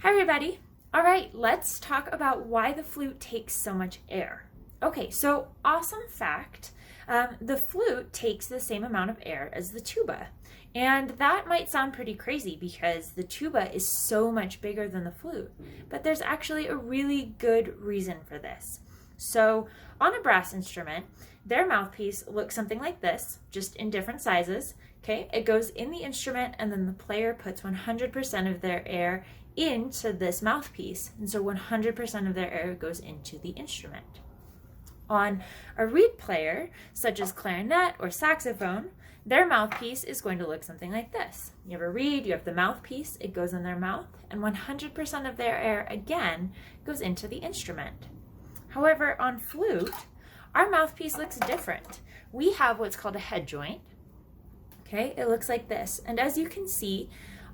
Hi everybody. All right, let's talk about why the flute takes so much air. Okay, so awesome fact, the flute takes the same amount of air as the tuba. And that might sound pretty crazy because the tuba is so much bigger than the flute, but there's actually a really good reason for this. So on a brass instrument, their mouthpiece looks something like this, just in different sizes. Okay, it goes in the instrument and then the player puts 100% of their air into this mouthpiece, and so 100% of their air goes into the instrument. On a reed player, such as clarinet or saxophone, their mouthpiece is going to look something like this. You have a reed, you have the mouthpiece, it goes in their mouth, and 100% of their air, again, goes into the instrument. However, on flute, our mouthpiece looks different. We have what's called a head joint. Okay, it looks like this, and as you can see,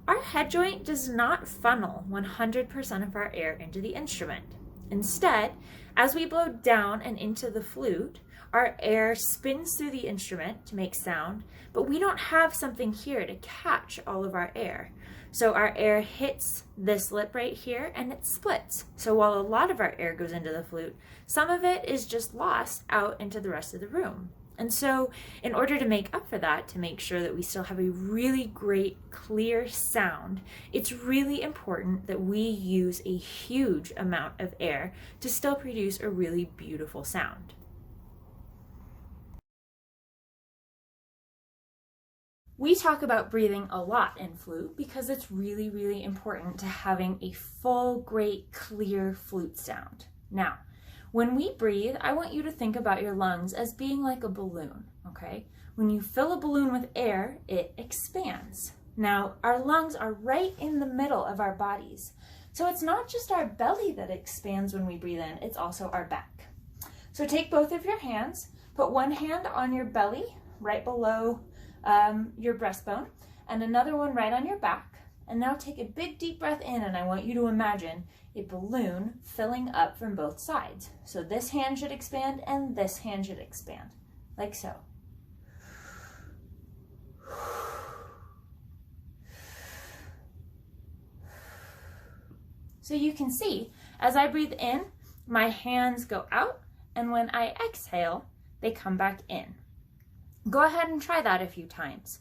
our head joint does not funnel 100% of our air into the instrument. Instead, as we blow down and into the flute, our air spins through the instrument to make sound, but we don't have something here to catch all of our air. So our air hits this lip right here and it splits. So while a lot of our air goes into the flute, some of it is just lost out into the rest of the room. And so in order to make up for that, to make sure that we still have a really great, clear sound, it's really important that we use a huge amount of air to still produce a really beautiful sound. We talk about breathing a lot in flute because it's really, really important to having a full, great, clear flute sound. Now, when we breathe, I want you to think about your lungs as being like a balloon, okay? When you fill a balloon with air, it expands. Now, our lungs are right in the middle of our bodies. So it's not just our belly that expands when we breathe in, it's also our back. So take both of your hands, put one hand on your belly, right below your breastbone, and another one right on your back. And now take a big deep breath in, and I want you to imagine a balloon filling up from both sides. So this hand should expand and this hand should expand, like so. So you can see, as I breathe in, my hands go out, and when I exhale, they come back in. Go ahead and try that a few times.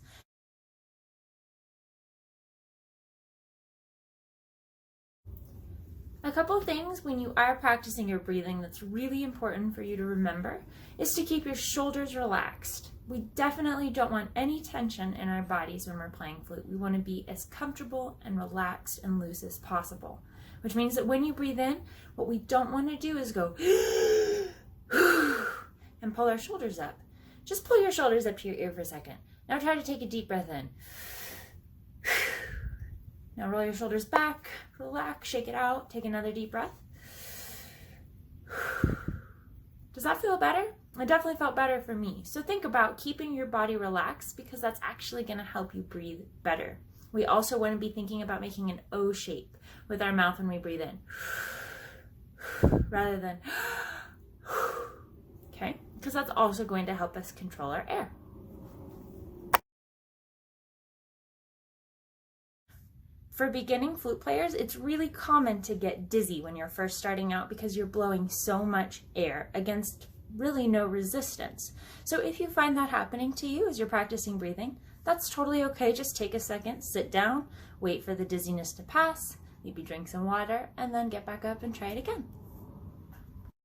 A couple things when you are practicing your breathing that's really important for you to remember is to keep your shoulders relaxed. We definitely don't want any tension in our bodies when we're playing flute. We want to be as comfortable and relaxed and loose as possible, which means that when you breathe in, what we don't want to do is go and pull our shoulders up. Just pull your shoulders up to your ear for a second. Now try to take a deep breath in. Now roll your shoulders back, relax, shake it out, take another deep breath. Does that feel better? It definitely felt better for me. So think about keeping your body relaxed because that's actually going to help you breathe better. We also want to be thinking about making an O shape with our mouth when we breathe in, rather than, okay? Because that's also going to help us control our air. For beginning flute players, it's really common to get dizzy when you're first starting out because you're blowing so much air against really no resistance. So if you find that happening to you as you're practicing breathing, that's totally okay. Just take a second, sit down, wait for the dizziness to pass, maybe drink some water, and then get back up and try it again.